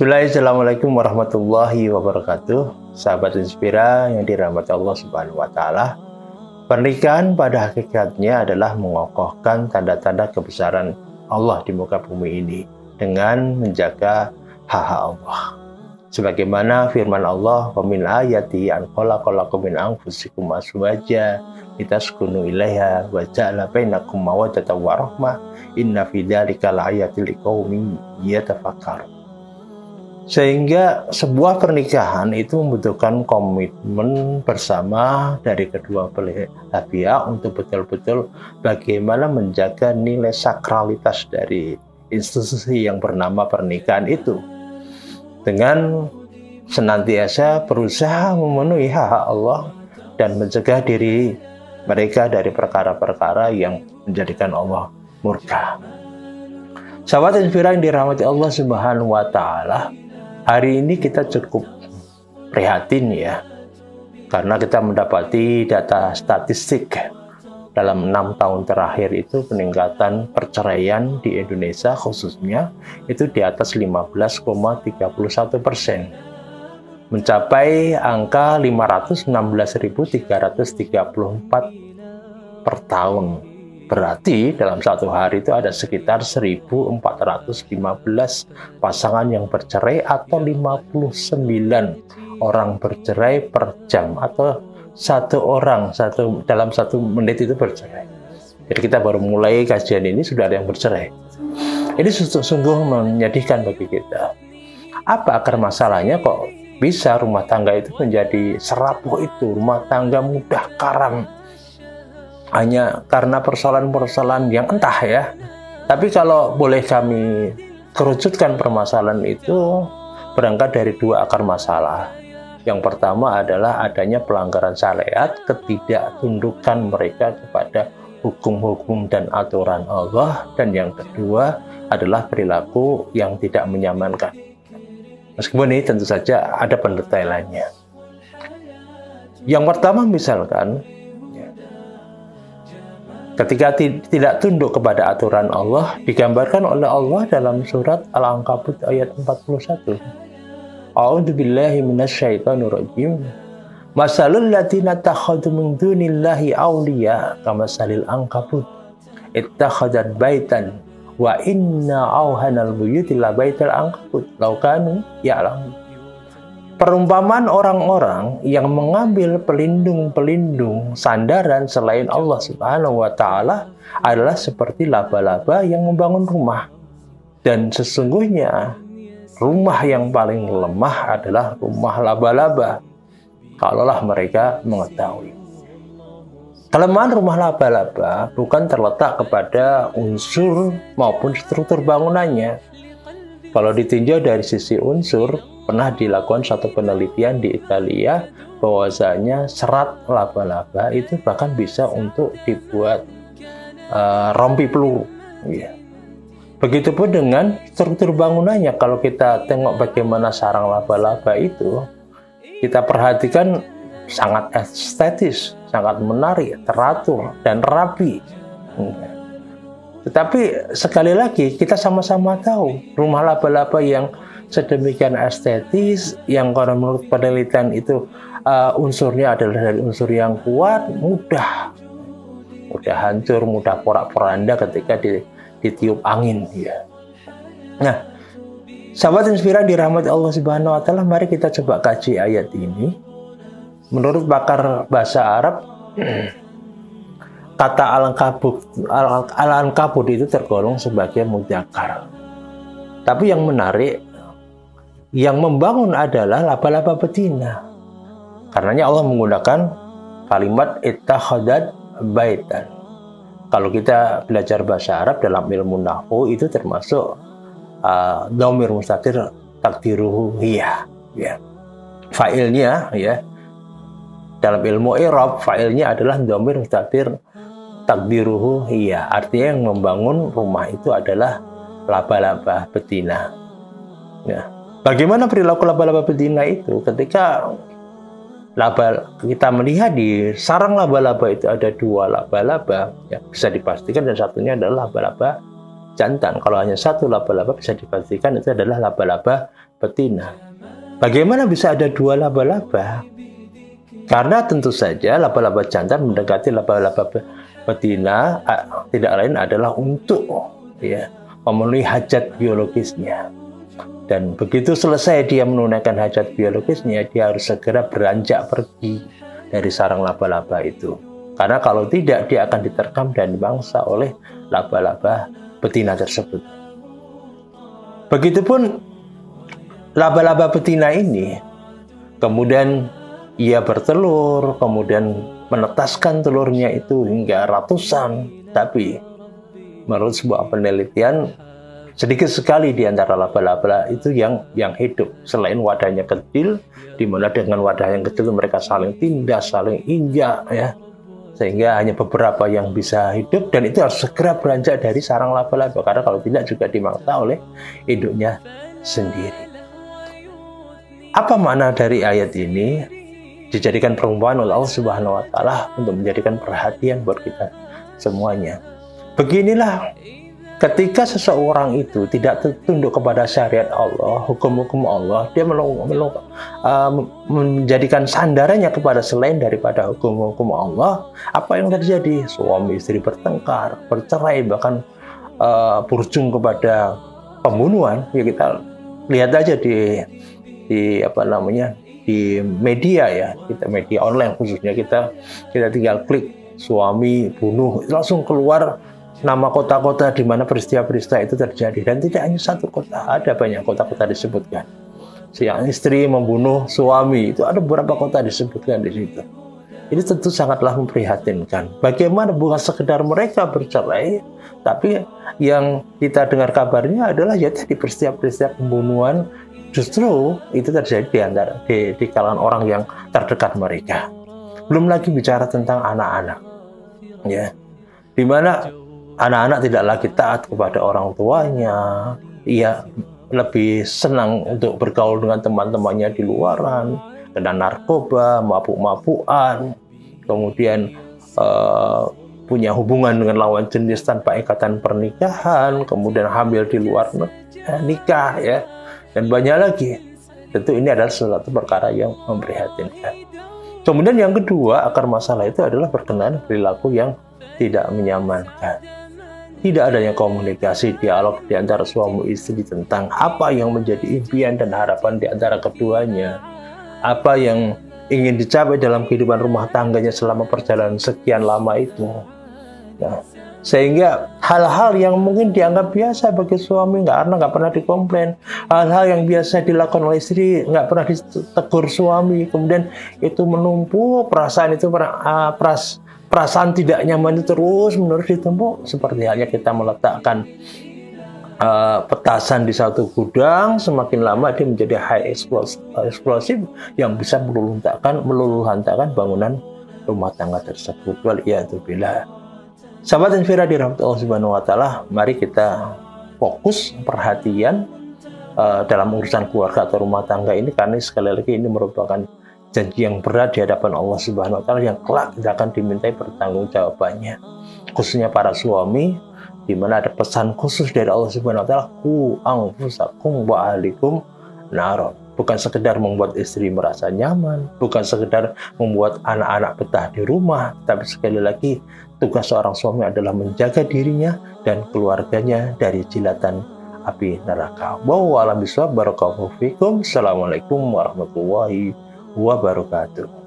Bismillahirrahmanirrahim warahmatullahi wabarakatuh. Sahabat Inspira yang dirahmati Allah Subhanahu wa taala. Pernikahan pada hakikatnya adalah mengokohkan tanda-tanda kebesaran Allah di muka bumi ini dengan menjaga hak-hak Allah. Sebagaimana firman Allah, "Wa min ayati an khalaqalakum min anfusikum azwajan litaskunu ilaiha wa ja'ala bainakum mawaddatan wa rahmah inna fi dzalika laayatil liqaumin yatafakkarun." Sehingga sebuah pernikahan itu membutuhkan komitmen bersama dari kedua belah pihak untuk betul-betul bagaimana menjaga nilai sakralitas dari institusi yang bernama pernikahan itu, dengan senantiasa berusaha memenuhi hak Allah dan mencegah diri mereka dari perkara-perkara yang menjadikan Allah murka. Sahabat Inspira yang dirahmati Allah Subhanahu wa taala, hari ini kita cukup prihatin ya, karena kita mendapati data statistik dalam 6 tahun terakhir itu peningkatan perceraian di Indonesia khususnya itu di atas 15,31%, mencapai angka 516.334 per tahun. Berarti dalam satu hari itu ada sekitar 1.415 pasangan yang bercerai atau 59 orang bercerai per jam, atau satu orang dalam 1 menit itu bercerai. Jadi kita baru mulai kajian ini sudah ada yang bercerai. Ini sungguh menyedihkan bagi kita. Apa akar masalahnya kok bisa rumah tangga itu menjadi serapuh itu, rumah tangga mudah karam? Hanya karena persoalan-persoalan yang entah ya. Tapi kalau boleh kami kerucutkan permasalahan itu berangkat dari 2 akar masalah. Yang pertama adalah adanya pelanggaran syariat, ketidaktundukan mereka kepada hukum-hukum dan aturan Allah. Dan yang kedua adalah perilaku yang tidak menyamankan. Meskipun ini tentu saja ada pendetailannya. Yang pertama misalkan, ketika tidak tunduk kepada aturan Allah, digambarkan oleh Allah dalam surat Al-Ankabut ayat 41. A'udzubillahi minasyaitonirrajim. Masalul ladzina takhadhu min dunillahi awliya kamasalil ankabut ittakhadhat baitan wa inna awhanal buyuti la baital ankabut law kanu ya'lamun. Perumpamaan orang-orang yang mengambil pelindung-pelindung sandaran selain Allah Subhanahu wa taala adalah seperti laba-laba yang membangun rumah. Dan sesungguhnya rumah yang paling lemah adalah rumah laba-laba, kalaulah mereka mengetahui. Kelemahan rumah laba-laba bukan terletak kepada unsur maupun struktur bangunannya. Kalau ditinjau dari sisi unsur, pernah dilakukan satu penelitian di Italia bahwasanya serat laba-laba itu bahkan bisa untuk dibuat rompi peluru. Ya. Begitupun dengan struktur bangunannya. Kalau kita tengok bagaimana sarang laba-laba itu, kita perhatikan sangat estetis, sangat menarik, teratur, dan rapi. Tetapi sekali lagi kita sama-sama tahu rumah laba-laba yang sedemikian estetis, yang kalau menurut penelitian itu unsurnya adalah dari unsur yang kuat, mudah hancur, mudah porak-poranda ketika ditiup angin. Ya. Nah, sahabat Inspira dirahmati Allah Subhanahu wa taala, mari kita coba kaji ayat ini. Menurut pakar bahasa Arab, kata al-ankabut itu tergolong sebagai mudzakkar. Tapi yang menarik, yang membangun adalah laba-laba betina. Karenanya Allah menggunakan kalimat ittakhadhat baitan. Kalau kita belajar bahasa Arab dalam ilmu nahwu itu termasuk dhamir mustatir takdiruhu hiya. Ya. Fa'ilnya ya. Dalam ilmu i'rab fa'ilnya adalah dhamir mustatir takdiruhu hiya. Artinya yang membangun rumah itu adalah laba-laba betina. Ya. Bagaimana perilaku laba-laba betina itu? Ketika kita melihat di sarang laba-laba itu ada 2 laba-laba, ya, bisa dipastikan dan satunya adalah laba-laba jantan. Kalau hanya 1 laba-laba bisa dipastikan itu adalah laba-laba betina. Bagaimana bisa ada dua laba-laba? Karena tentu saja laba-laba jantan mendekati laba-laba betina tidak lain adalah untuk memenuhi hajat biologisnya. Dan begitu selesai dia menunaikan hajat biologisnya, dia harus segera beranjak pergi dari sarang laba-laba itu. Karena kalau tidak, dia akan diterkam dan dimangsa oleh laba-laba betina tersebut. Begitupun laba-laba betina ini, kemudian ia bertelur, kemudian menetaskan telurnya itu hingga ratusan. Tapi menurut sebuah penelitian, sedikit sekali di antara laba-laba itu yang hidup. Selain wadahnya kecil, di mana dengan wadah yang kecil mereka saling tindas, saling injak, ya, sehingga hanya beberapa yang bisa hidup, dan itu harus segera beranjak dari sarang laba-laba, karena kalau tidak juga dimangsa oleh induknya sendiri. Apa makna dari ayat ini? Dijadikan perumpamaan oleh Allah Subhanahu wa Ta'ala untuk menjadikan perhatian buat kita semuanya. Beginilah ketika seseorang itu tidak tunduk kepada syariat Allah, hukum-hukum Allah, dia menjadikan sandarannya kepada selain daripada hukum-hukum Allah, apa yang terjadi? Suami istri bertengkar, bercerai, bahkan berujung kepada pembunuhan. Ya, kita lihat aja di media, ya, kita media online khususnya, kita tinggal klik suami bunuh, langsung keluar nama kota-kota di mana peristiwa-peristiwa itu terjadi, dan tidak hanya satu kota, ada banyak kota-kota disebutkan. Yang istri membunuh suami itu ada beberapa kota disebutkan di situ. Ini tentu sangatlah memprihatinkan. Bagaimana bukan sekedar mereka bercerai, tapi yang kita dengar kabarnya adalah ya tadi peristiwa-peristiwa pembunuhan justru itu terjadi di kalangan orang yang terdekat mereka. Belum lagi bicara tentang anak-anak, ya, di mana anak-anak tidak lagi taat kepada orang tuanya, ia lebih senang untuk bergaul dengan teman-temannya di luaran, dengan narkoba, mabuk-mabukan, kemudian punya hubungan dengan lawan jenis tanpa ikatan pernikahan, kemudian hamil di luar nikah, ya, dan banyak lagi. Tentu ini adalah suatu perkara yang memprihatinkan. Kemudian yang kedua, akar masalah itu adalah berkenaan perilaku yang tidak menyamankan. Tidak adanya komunikasi, dialog di antara suami istri tentang apa yang menjadi impian dan harapan di antara keduanya, apa yang ingin dicapai dalam kehidupan rumah tangganya selama perjalanan sekian lama itu. Nah, sehingga hal-hal yang mungkin dianggap biasa bagi suami nggak pernah dikomplain, hal-hal yang biasa dilakukan oleh istri nggak pernah ditegur suami, kemudian itu menumpuk, perasaan tidak nyaman itu terus menerus ditumpuk, seperti halnya kita meletakkan petasan di satu gudang, semakin lama dia menjadi high explosive yang bisa meluluh-lantakkan bangunan rumah tangga tersebut. Waliyadzubillah. Sahabat Infira dirahmati Allah Subhanahu wa Ta'ala, mari kita fokus perhatian dalam urusan keluarga atau rumah tangga ini, karena sekali lagi ini merupakan janji yang berat di hadapan Allah Subhanahu wa Ta'ala yang kelak kita akan dimintai pertanggungjawabannya, khususnya para suami, di mana ada pesan khusus dari Allah Subhanahu wa Ta'ala, qu anfusakum wa ahlikum nar. Bukan sekedar membuat istri merasa nyaman, bukan sekedar membuat anak-anak betah di rumah, tapi sekali lagi tugas seorang suami adalah menjaga dirinya dan keluarganya dari jilatan api neraka. Wallahu a'lam bishawab. Barakallahu fikum. Assalamualaikum warahmatullahi wabarakatuh.